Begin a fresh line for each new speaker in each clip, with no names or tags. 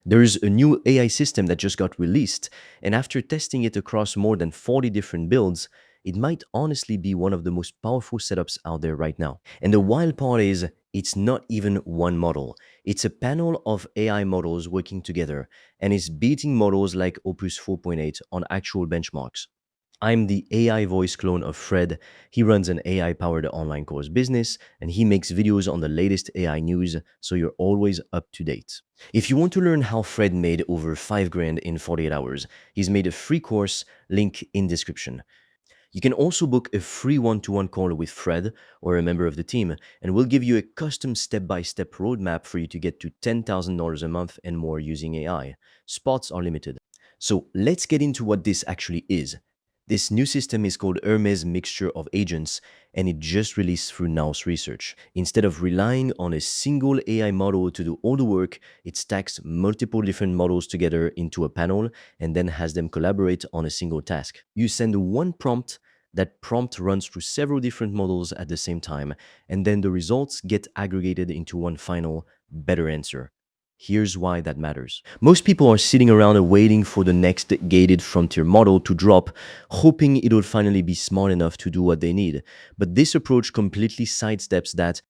There's a new AI system that just got released, and after testing it across more than 40 different builds, it might honestly be one of the most powerful setups out there right now. And the wild part is, it's not even one model. It's a panel of AI models working together, and it's beating models like Opus 4.8 on actual benchmarks. I'm the AI voice clone of Fred. He runs an AI powered online course business and he makes videos on the latest AI news, so you're always up to date. If you want to learn how Fred made over 5 grand in 48 hours, he's made a free course, link in description. You can also book a free one-to-one call with Fred or a member of the team, and we'll give you a custom step-by-step roadmap for you to get to $10,000 a month and more using AI. Spots are limited. So let's get into what this actually is. This new system is called Hermes Mixture of Agents, and it just released through Now's research. Instead of relying on a single AI model to do all the work, it stacks multiple different models together into a panel and then has them collaborate on a single task. You send one prompt, that prompt runs through several different models at the same time, and then the results get aggregated into one final, better answer. Here's why that matters. Most people are sitting around and waiting for the next gated frontier model to drop, hoping it'll finally be smart enough to do what they need. But this approach completely sidesteps that.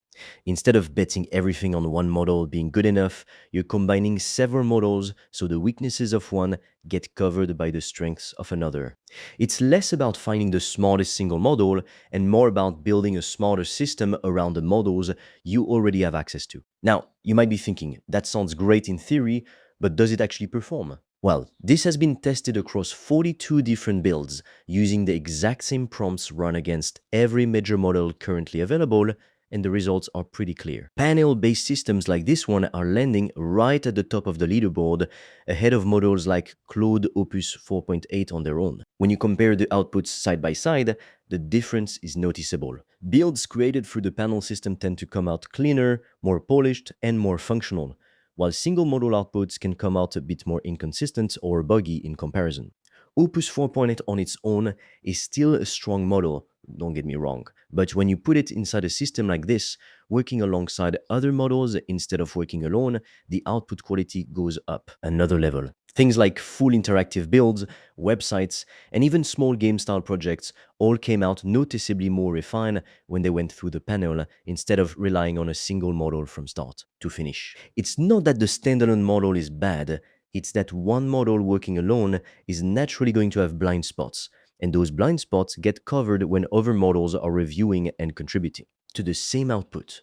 Instead of betting everything on one model being good enough, you're combining several models so the weaknesses of one get covered by the strengths of another. It's less about finding the smartest single model and more about building a smarter system around the models you already have access to. Now, you might be thinking, that sounds great in theory, but does it actually perform? Well, this has been tested across 42 different builds using the exact same prompts run against every major model currently available, and the results are pretty clear. Panel-based systems like this one are landing right at the top of the leaderboard, ahead of models like Claude Opus 4.8 on their own. When you compare the outputs side by side, the difference is noticeable. Builds created through the panel system tend to come out cleaner, more polished, and more functional, while single model outputs can come out a bit more inconsistent or buggy in comparison. Opus 4.8 on its own is still a strong model, don't get me wrong, but when you put it inside a system like this, working alongside other models instead of working alone, the output quality goes up another level. Things like full interactive builds, websites, and even small game-style projects all came out noticeably more refined when they went through the panel instead of relying on a single model from start to finish. It's not that the standalone model is bad, it's that one model working alone is naturally going to have blind spots, and those blind spots get covered when other models are reviewing and contributing to the same output.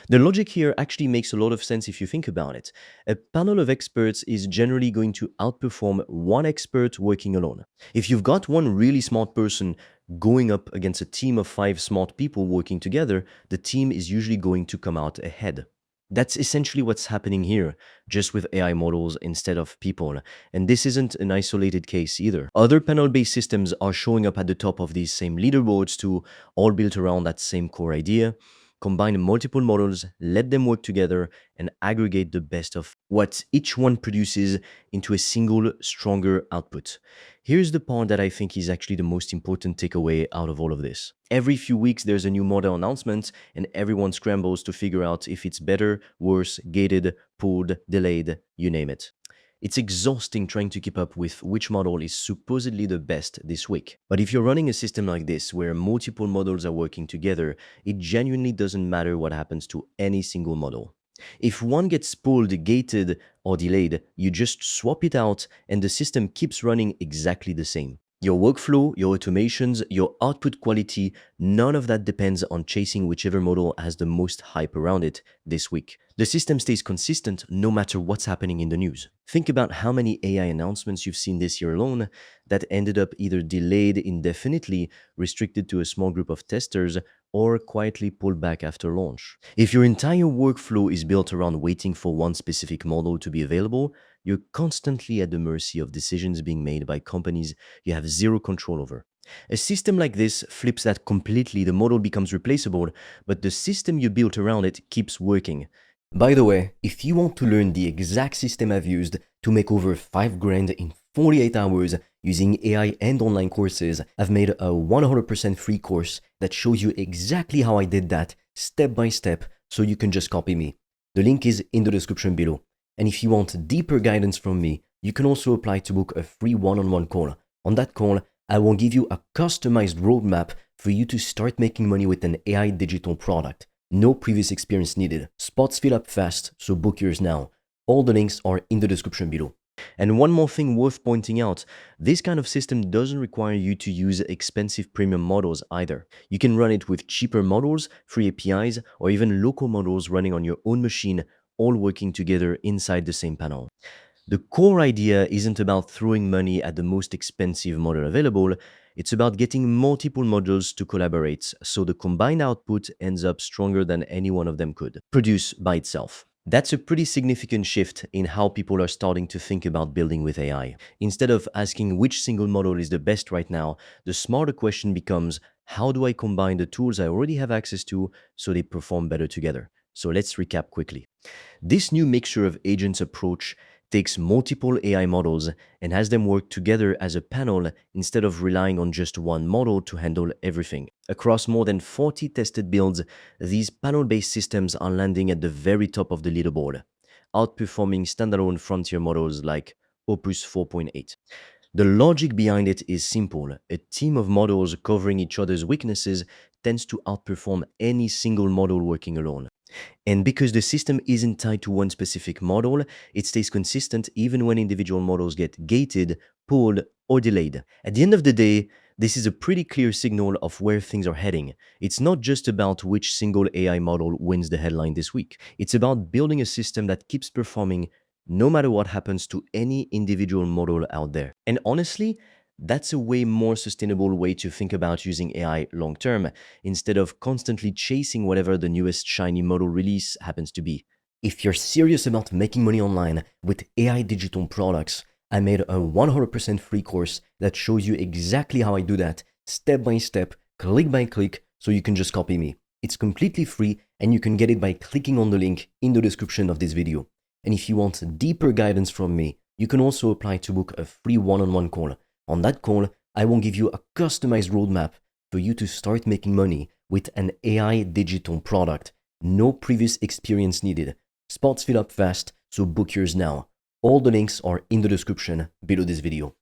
The logic here actually makes a lot of sense if you think about it. A panel of experts is generally going to outperform one expert working alone. If you've got one really smart person going up against a team of 5 smart people working together, the team is usually going to come out ahead. That's essentially what's happening here, just with AI models instead of people. And this isn't an isolated case either. Other panel-based systems are showing up at the top of these same leaderboards too, all built around that same core idea. Combine multiple models, let them work together, and aggregate the best of what each one produces into a single, stronger output. Here's the part that I think is actually the most important takeaway out of all of this. Every few weeks, there's a new model announcement, and everyone scrambles to figure out if it's better, worse, gated, pulled, delayed, you name it. It's exhausting trying to keep up with which model is supposedly the best this week. But if you're running a system like this where multiple models are working together, it genuinely doesn't matter what happens to any single model. If one gets pulled, gated, or delayed, you just swap it out and the system keeps running exactly the same. Your workflow, your automations, your output quality, none of that depends on chasing whichever model has the most hype around it this week. The system stays consistent no matter what's happening in the news. Think about how many AI announcements you've seen this year alone that ended up either delayed indefinitely, restricted to a small group of testers, or quietly pulled back after launch. If your entire workflow is built around waiting for one specific model to be available, you're constantly at the mercy of decisions being made by companies you have zero control over. A system like this flips that completely. The model becomes replaceable, but the system you built around it keeps working. By the way, if you want to learn the exact system I've used to make over 5 grand in 48 hours using AI and online courses, I've made a 100% free course that shows you exactly how I did that step by step, so you can just copy me. The link is in the description below. And if you want deeper guidance from me, you can also apply to book a free one-on-one call. On that call, I will give you a customized roadmap for you to start making money with an AI digital product. No previous experience needed. Spots fill up fast, so book yours now. All the links are in the description below. And one more thing worth pointing out, this kind of system doesn't require you to use expensive premium models either. You can run it with cheaper models, free APIs, or even local models running on your own machine, all working together inside the same panel. The core idea isn't about throwing money at the most expensive model available, it's about getting multiple models to collaborate, so the combined output ends up stronger than any one of them could produce by itself. That's a pretty significant shift in how people are starting to think about building with AI. Instead of asking which single model is the best right now, the smarter question becomes, how do I combine the tools I already have access to so they perform better together? So let's recap quickly. This new mixture of agents approach takes multiple AI models and has them work together as a panel instead of relying on just one model to handle everything. Across more than 40 tested builds, these panel-based systems are landing at the very top of the leaderboard, outperforming standalone frontier models like Opus 4.8. The logic behind it is simple. A team of models covering each other's weaknesses tends to outperform any single model working alone. And because the system isn't tied to one specific model, it stays consistent even when individual models get gated, pulled, or delayed. At the end of the day, this is a pretty clear signal of where things are heading. It's not just about which single AI model wins the headline this week. It's about building a system that keeps performing no matter what happens to any individual model out there. And honestly, that's a way more sustainable way to think about using AI long term, instead of constantly chasing whatever the newest shiny model release happens to be. If you're serious about making money online with AI digital products, I made a 100% free course that shows you exactly how I do that, step by step, click by click, so you can just copy me. It's completely free and you can get it by clicking on the link in the description of this video. And if you want deeper guidance from me, you can also apply to book a free one-on-one call. On that call, I will give you a customized roadmap for you to start making money with an AI digital product. No previous experience needed. Spots fill up fast, so book yours now. All the links are in the description below this video.